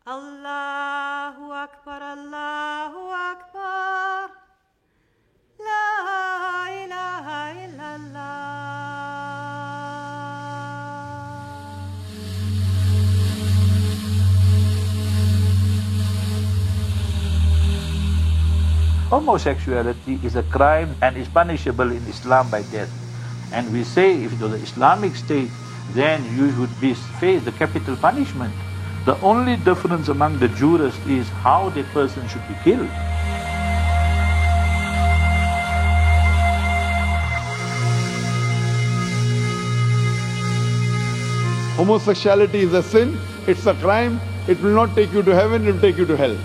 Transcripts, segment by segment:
Allahu Akbar, Allahu Akbar, La ilaha illallah. Homosexuality is a crime and is punishable in Islam by death. And we say if it was the Islamic State, then you would face the capital punishment. The only difference among the jurists is how the person should be killed. Homosexuality is a sin, it's a crime, it will not take you to heaven, it will take you to hell.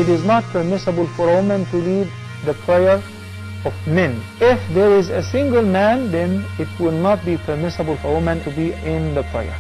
It is not permissible for a woman to lead the prayer of men. If there is a single man, then it will not be permissible for a woman to be in the prayer.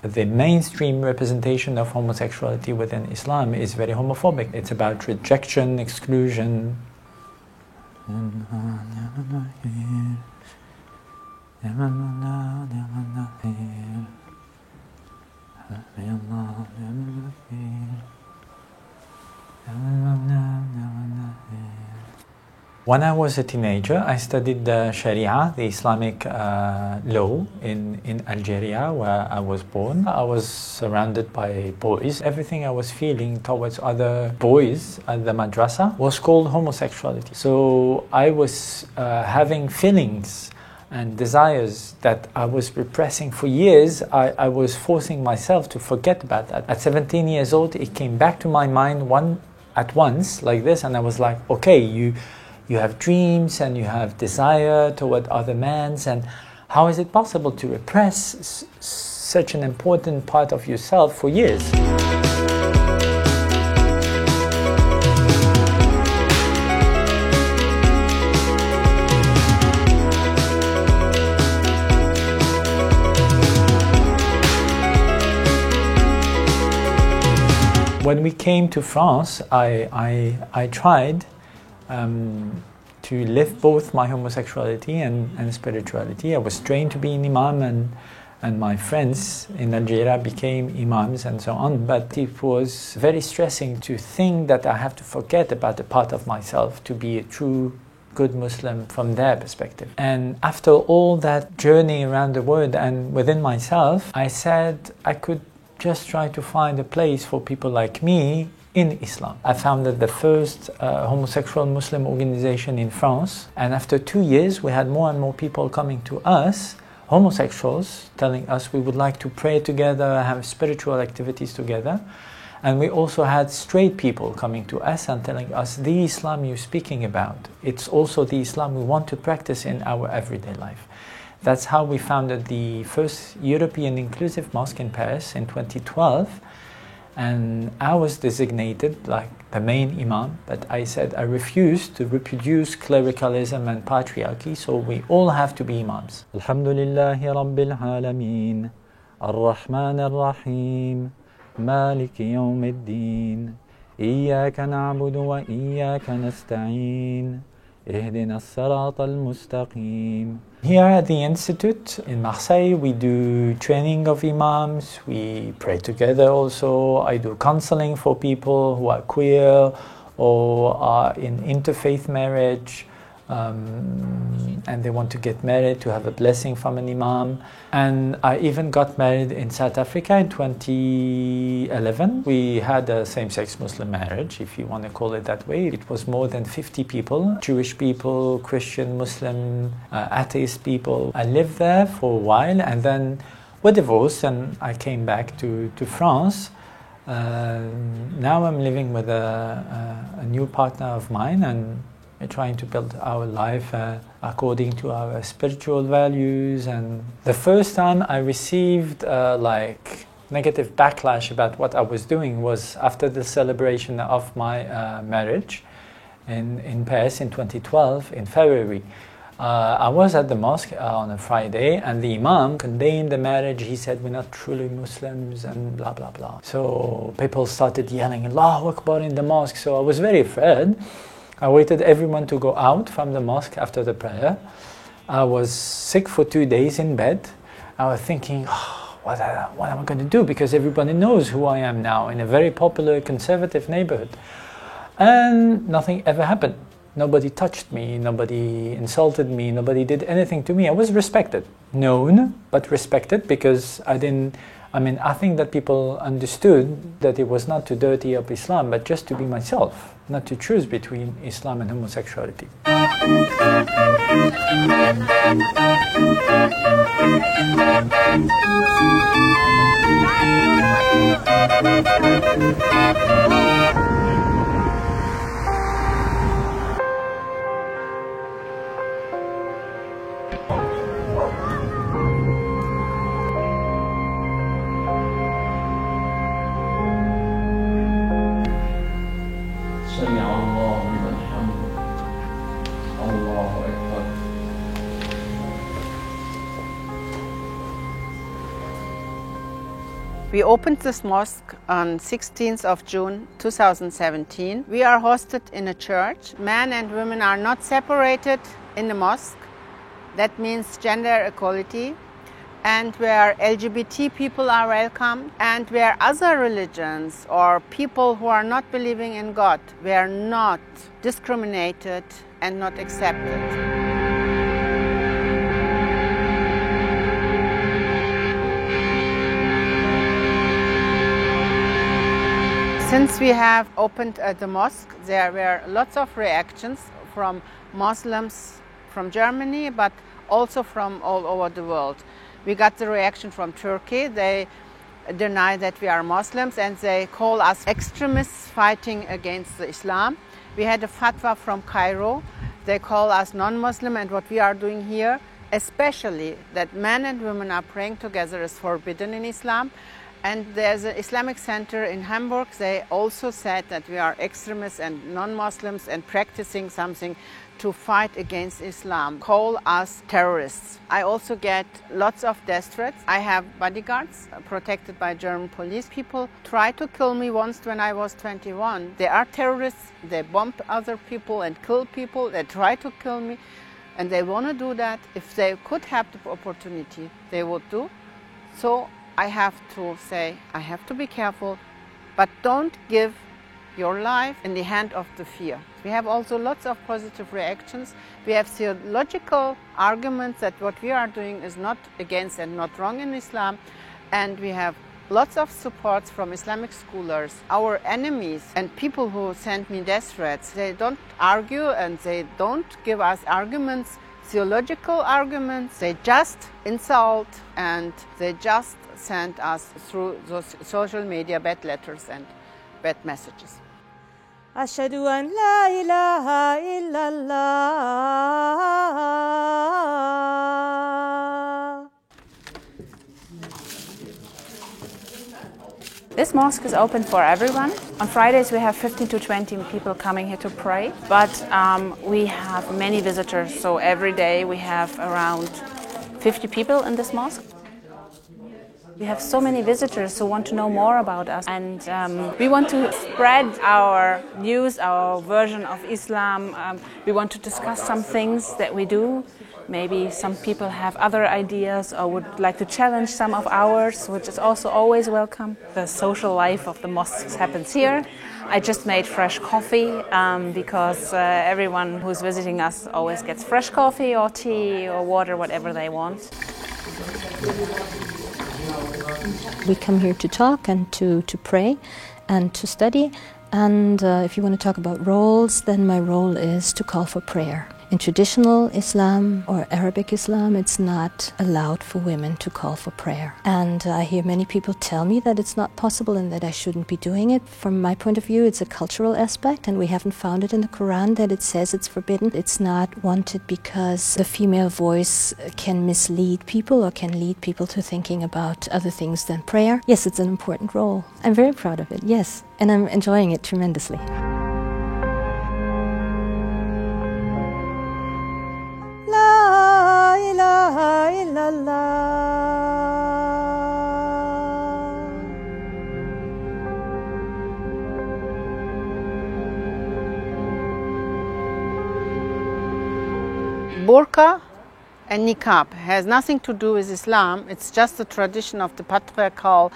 The mainstream representation of homosexuality within Islam is very homophobic. It's about rejection, exclusion. When I was a teenager, I studied the Sharia, the Islamic law in Algeria, where I was born. I was surrounded by boys. Everything I was feeling towards other boys at the madrasa was called homosexuality. So I was having feelings and desires that I was repressing for years. I was forcing myself to forget about that. At 17 years old, it came back to my mind at once like this, and I was like, okay, you have dreams and you have desire toward other men, and how is it possible to repress such an important part of yourself for years? When we came to France, I tried to live both my homosexuality and spirituality. I was trained to be an imam, and my friends in Algeria became imams and so on, but it was very stressing to think that I have to forget about a part of myself to be a true good Muslim from their perspective. And after all that journey around the world and within myself, I said I could just try to find a place for people like me in Islam. I founded the first homosexual Muslim organization in France, and after 2 years we had more and more people coming to us, homosexuals, telling us we would like to pray together, have spiritual activities together. And we also had straight people coming to us and telling us, the Islam you're speaking about, it's also the Islam we want to practice in our everyday life. That's how we founded the first European inclusive mosque in Paris in 2012. And I was designated like the main imam, but I said I refuse to reproduce clericalism and patriarchy, so we all have to be imams. Alhamdulillahi Rabbil Alameen, Ar-Rahman Ar-Rahim, Maliki Yawmiddin, Iyaka na'budu wa Iyaka nasta'een, Ihdina as-Sirata al-Mustaqim. Here at the Institute in Marseille, we do training of imams, we pray together also. I do counseling for people who are queer or are in interfaith marriage, and they want to get married, to have a blessing from an imam. And I even got married in South Africa in 2011. We had a same-sex Muslim marriage, if you want to call it that way. It was more than 50 people, Jewish people, Christian, Muslim, atheist people. I lived there for a while, and then were divorced, and I came back to France. Now I'm living with a new partner of mine, and we're trying to build our life according to our spiritual values. And the first time I received like negative backlash about what I was doing was after the celebration of my marriage in Paris in 2012, in February. I was at the mosque on a Friday, and the Imam condemned the marriage. He said, we're not truly Muslims, and blah, blah, blah. So people started yelling, Allahu Akbar, in the mosque. So I was very afraid. I waited everyone to go out from the mosque after the prayer. I was sick for 2 days in bed. I was thinking, what am I going to do? Because everybody knows who I am now in a very popular conservative neighborhood. And nothing ever happened. Nobody touched me, nobody insulted me, nobody did anything to me. I was respected, known, but respected, because I think that people understood that it was not to dirty up Islam, but just to be myself, not to choose between Islam and homosexuality. We opened this mosque on 16th of June 2017. We are hosted in a church. Men and women are not separated in the mosque. That means gender equality. And where LGBT people are welcome, and where other religions or people who are not believing in God were not discriminated and not accepted. Since we have opened the mosque, there were lots of reactions from Muslims from Germany, but also from all over the world. We got the reaction from Turkey. They deny that we are Muslims, and they call us extremists fighting against Islam. We had a fatwa from Cairo. They call us non-Muslim, and what we are doing here, especially that men and women are praying together, is forbidden in Islam. And there's an Islamic center in Hamburg. They also said that we are extremists and non-Muslims and practicing something to fight against Islam, call us terrorists. I also get lots of death threats. I have bodyguards protected by German police. People tried to kill me once when I was 21. They are terrorists. They bomb other people and kill people. They try to kill me, and they want to do that. If they could have the opportunity, they would do. So I have to say, I have to be careful, but don't give your life in the hand of the fear. We have also lots of positive reactions. We have theological arguments that what we are doing is not against and not wrong in Islam, and we have lots of supports from Islamic scholars. Our enemies and people who send me death threats, they don't argue and they don't give us arguments, theological arguments. They just insult and they just send us through those social media bad letters and bad messages. Ashhadu an la ilaha illallah. This mosque is open for everyone. On Fridays we have 15 to 20 people coming here to pray, but we have many visitors, so every day we have around 50 people in this mosque. We have so many visitors who want to know more about us, and we want to spread our news, our version of Islam. We want to discuss some things that we do. Maybe some people have other ideas or would like to challenge some of ours, which is also always welcome. The social life of the mosques happens here. I just made fresh coffee because everyone who's visiting us always gets fresh coffee or tea or water, whatever they want. We come here to talk and to pray and to study. And if you want to talk about roles, then my role is to call for prayer. In traditional Islam or Arabic Islam, it's not allowed for women to call for prayer. And I hear many people tell me that it's not possible and that I shouldn't be doing it. From my point of view, it's a cultural aspect, and we haven't found it in the Quran that it says it's forbidden. It's not wanted because the female voice can mislead people or can lead people to thinking about other things than prayer. Yes, it's an important role. I'm very proud of it, yes, and I'm enjoying it tremendously. La ilaha illallah. Burqa and niqab has nothing to do with Islam. It's just a tradition of the patriarchal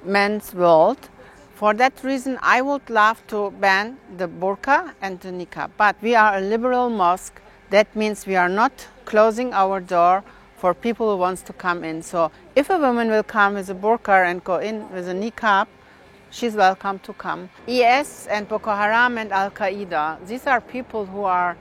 men's world. For that reason, I would love to ban the burqa and the niqab. But we are a liberal mosque. That means we are not closing our door for people who wants to come in. So if a woman will come with a burqa and go in with a niqab, she's welcome to come. IS and Boko Haram and Al-Qaeda, these are people who are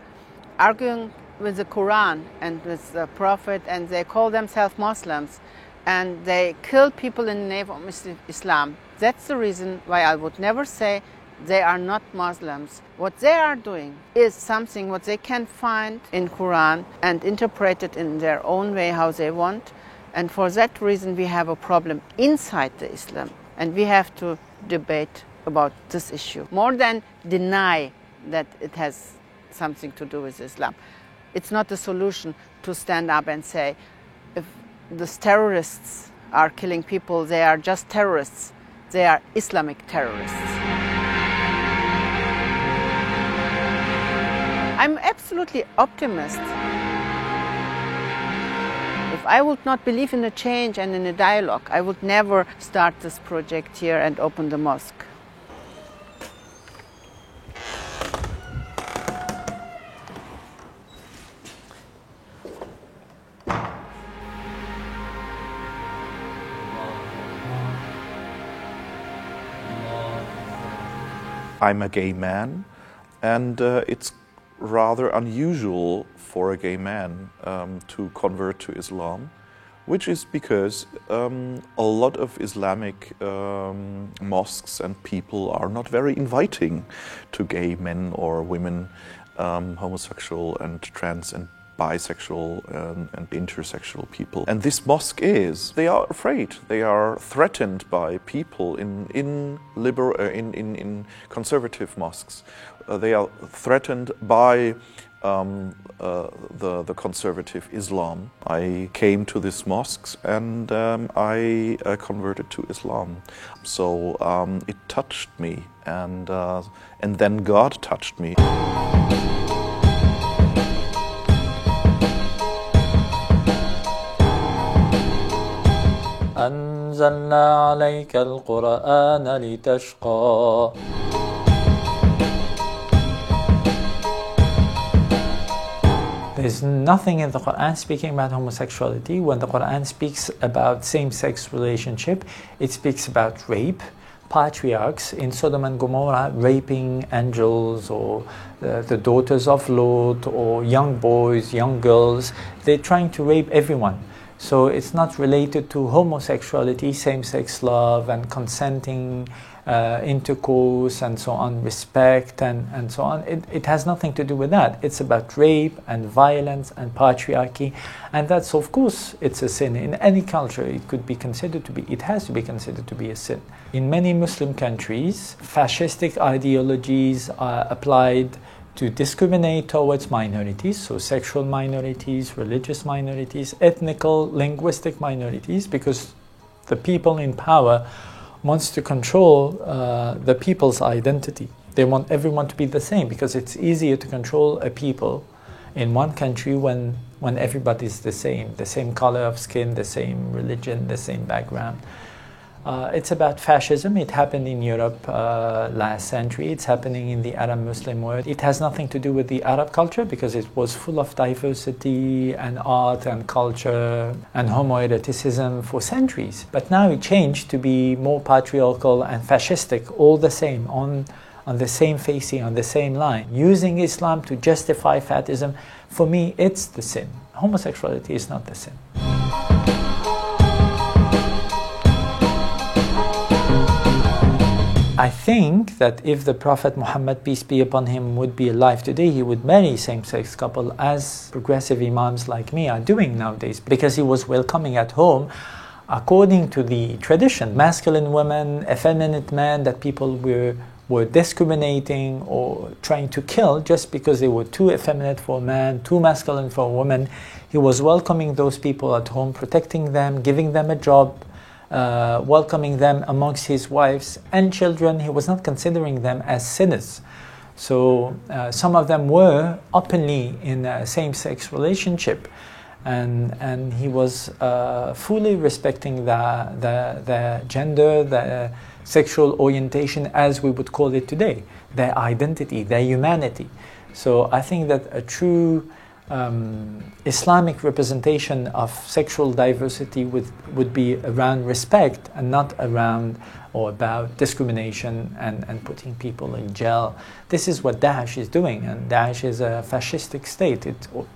arguing with the Quran and with the Prophet, and they call themselves Muslims, and they kill people in the name of Islam. That's the reason why I would never say they are not Muslims. What they are doing is something what they can find in Quran and interpret it in their own way how they want. And for that reason we have a problem inside the Islam, and we have to debate about this issue more than deny that it has something to do with Islam. It's not a solution to stand up and say if these terrorists are killing people, they are just terrorists. They are Islamic terrorists. I'm absolutely optimist. If I would not believe in a change and in a dialogue, I would never start this project here and open the mosque. I'm a gay man, and it's rather unusual for a gay man to convert to Islam, which is because a lot of Islamic mosques and people are not very inviting to gay men or women, homosexual and trans and bisexual and intersexual people. And this mosque is, they are afraid, they are threatened by people in conservative mosques. They are threatened by the conservative Islam. I came to this mosque and I converted to Islam. So it touched me, and then God touched me. أنزلنا عليك القرآن لتشقى. There's nothing in the Quran speaking about homosexuality. When the Quran speaks about same-sex relationship, it speaks about rape. Patriarchs in Sodom and Gomorrah raping angels, or the daughters of Lot, or young boys, young girls. They're trying to rape everyone. So it's not related to homosexuality, same-sex love and consenting intercourse and so on, respect and so on. It has nothing to do with that. It's about rape and violence and patriarchy, and that's, of course, it's a sin. In any culture it could be considered to be, it has to be considered to be a sin. In many Muslim countries, fascistic ideologies are applied to discriminate towards minorities, so sexual minorities, religious minorities, ethnical, linguistic minorities, because the people in power wants to control the people's identity. They want everyone to be the same, because it's easier to control a people in one country when everybody's the same color of skin, the same religion, the same background. It's about fascism. It happened in Europe last century. It's happening in the Arab Muslim world. It has nothing to do with the Arab culture, because it was full of diversity and art and culture and homoeroticism for centuries. But now it changed to be more patriarchal and fascistic, all the same, on the same facing, on the same line. Using Islam to justify fatism, for me, it's the sin. Homosexuality is not the sin. I think that if the Prophet Muhammad, peace be upon him, would be alive today, he would marry same-sex couple, as progressive imams like me are doing nowadays, because he was welcoming at home, according to the tradition, masculine women, effeminate men that people were discriminating or trying to kill just because they were too effeminate for a man, too masculine for a woman. He was welcoming those people at home, protecting them, giving them a job, welcoming them amongst his wives and children. He was not considering them as sinners. So some of them were openly in a same-sex relationship, and he was fully respecting the gender, the sexual orientation, as we would call it today, their identity, their humanity. So I think that a true Islamic representation of sexual diversity would be around respect and not around or about discrimination and putting people in jail. This is what Daesh is doing, and Daesh is a fascistic state,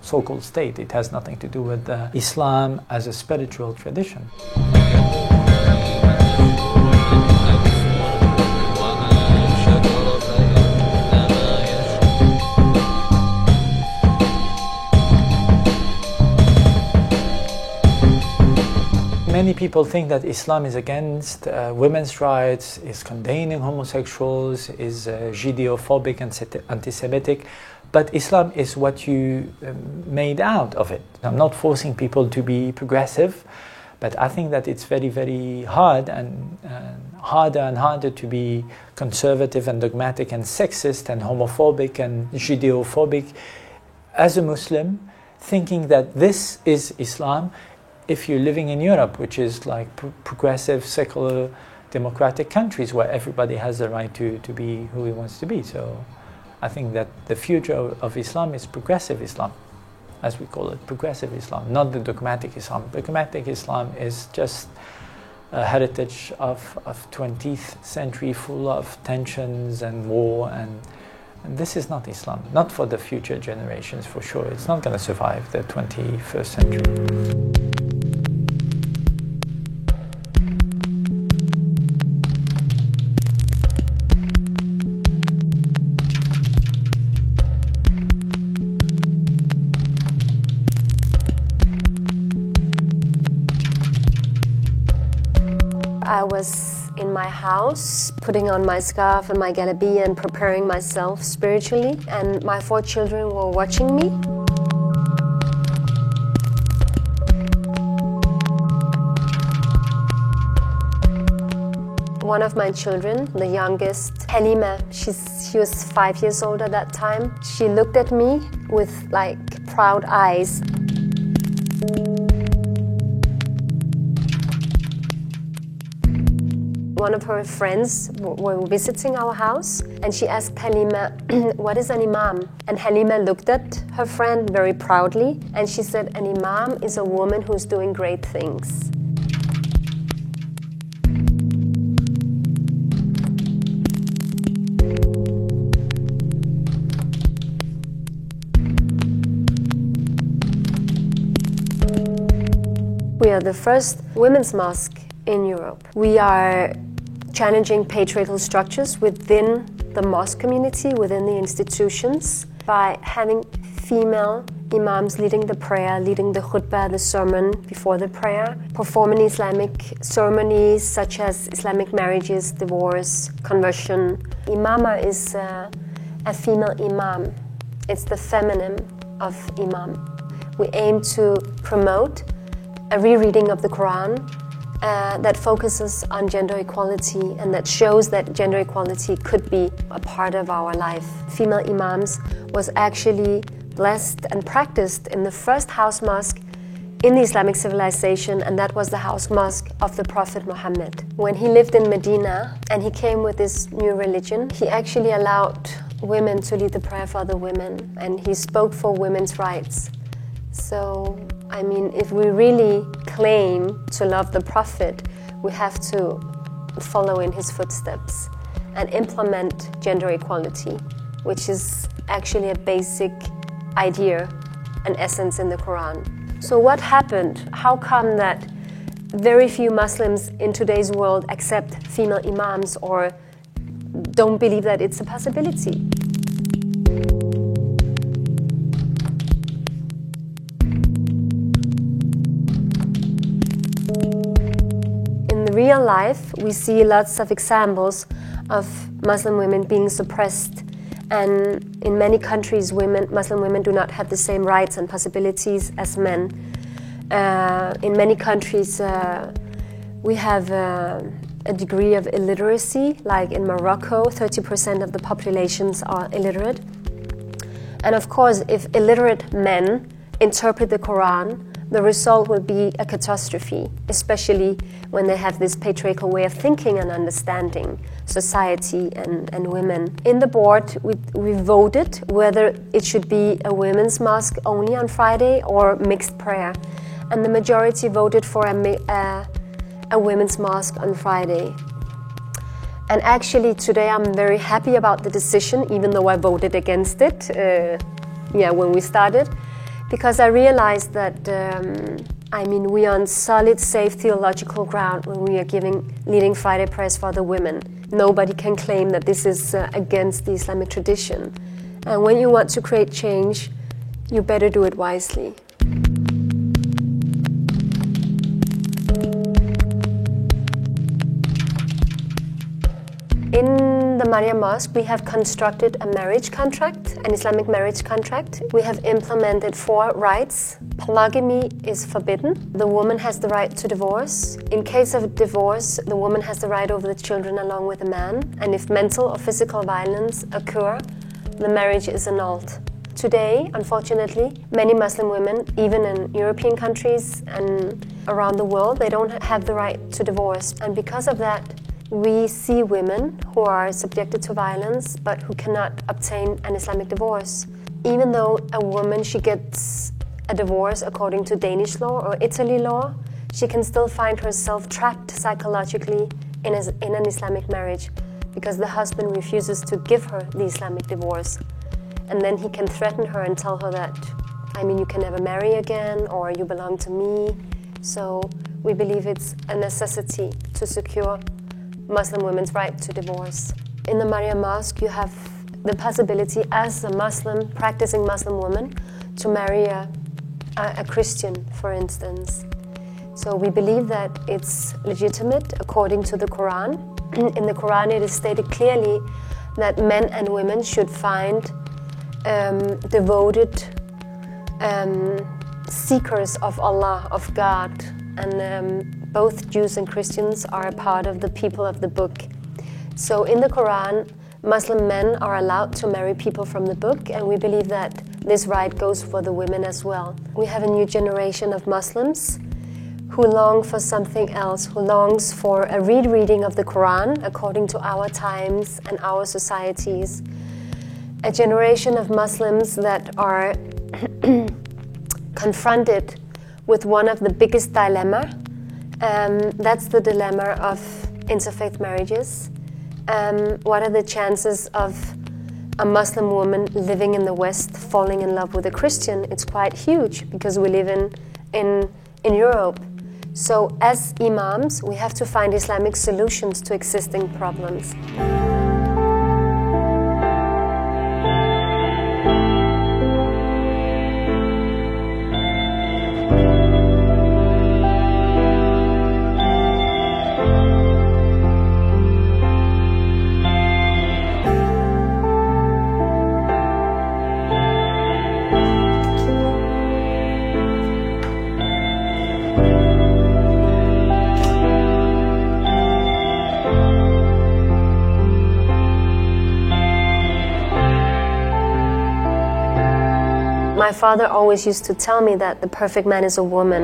so-called state. It has nothing to do with Islam as a spiritual tradition. Many people think that Islam is against women's rights, is condemning homosexuals, is Judeophobic and anti-Semitic, but Islam is what you made out of it. I'm not forcing people to be progressive, but I think that it's very, very hard and harder and harder to be conservative and dogmatic and sexist and homophobic and Judeophobic as a Muslim, thinking that this is Islam. If you're living in Europe, which is like progressive, secular, democratic countries where everybody has the right to be who he wants to be. So I think that the future of Islam is progressive Islam, as we call it, progressive Islam, not the dogmatic Islam. Dogmatic Islam is just a heritage of 20th century full of tensions and war, and this is not Islam, not for the future generations for sure. It's not going to survive the 21st century. I was in my house, putting on my scarf and my galabi and preparing myself spiritually, and my 4 children were watching me. One of my children, the youngest, Halima, she was 5 years old at that time. She looked at me with like proud eyes. One of her friends were visiting our house, and she asked Halima, "What is an imam?" And Halima looked at her friend very proudly, and she said, "An imam is a woman who's doing great things." We are the first women's mosque in Europe. We are challenging patriarchal structures within the mosque community, within the institutions, by having female imams leading the prayer, leading the khutbah, the sermon before the prayer, performing Islamic ceremonies such as Islamic marriages, divorce, conversion. Imama is a female imam. It's the feminine of imam. We aim to promote a rereading of the Quran that focuses on gender equality and that shows that gender equality could be a part of our life. Female imams was actually blessed and practiced in the first house mosque in the Islamic civilization, and that was the house mosque of the Prophet Muhammad. When he lived in Medina and he came with this new religion, he actually allowed women to lead the prayer for other women, and he spoke for women's rights. So, I mean, if we really claim to love the Prophet, we have to follow in his footsteps. and implement gender equality, which is actually a basic idea and essence in the Quran. So what happened? How come that very few Muslims in today's world accept female imams or don't believe that it's a possibility? In real life, we see lots of examples of Muslim women being suppressed, and in many countries, Muslim women do not have the same rights and possibilities as men. In many countries, we have a degree of illiteracy, like in Morocco, 30% of the populations are illiterate. And of course, if illiterate men interpret the Quran, the result will be a catastrophe, especially when they have this patriarchal way of thinking and understanding society and women. In the board, we voted whether it should be a women's mosque only on Friday or mixed prayer. And the majority voted for a women's mosque on Friday. And actually today I'm very happy about the decision, even though I voted against it when we started, because I realized that we are on solid, safe theological ground when we are leading Friday prayers for the women. Nobody can claim that this is against the Islamic tradition. And when you want to create change, you better do it wisely. In the Maria Mosque, we have constructed a marriage contract, an Islamic marriage contract. We have implemented 4 rights. Polygamy is forbidden. The woman has the right to divorce. In case of divorce, the woman has the right over the children along with the man. And if mental or physical violence occur, the marriage is annulled. Today, unfortunately, many Muslim women, even in European countries and around the world, they don't have the right to divorce. And because of that, we see women who are subjected to violence but who cannot obtain an Islamic divorce. Even though a woman, she gets a divorce according to Danish law or Italy law, she can still find herself trapped psychologically in an Islamic marriage because the husband refuses to give her the Islamic divorce. And then he can threaten her and tell her that, you can never marry again or you belong to me. So we believe it's a necessity to secure Muslim women's right to divorce. In the Maria Mosque, you have the possibility as a Muslim, practicing Muslim woman, to marry a Christian, for instance. So we believe that it's legitimate according to the Quran. In the Quran, it is stated clearly that men and women should find devoted seekers of Allah, of God, and both Jews and Christians are a part of the people of the book. So in the Quran, Muslim men are allowed to marry people from the book, and we believe that this right goes for the women as well. We have a new generation of Muslims who long for something else, who longs for a rereading of the Quran according to our times and our societies. A generation of Muslims that are confronted with one of the biggest dilemmas. That's the dilemma of interfaith marriages. What are the chances of a Muslim woman living in the West falling in love with a Christian? It's quite huge because we live in Europe. So as imams, we have to find Islamic solutions to existing problems. My father always used to tell me that the perfect man is a woman.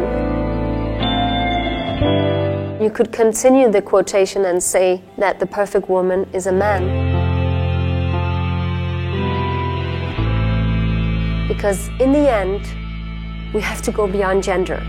You could continue the quotation and say that the perfect woman is a man. Because in the end, we have to go beyond gender.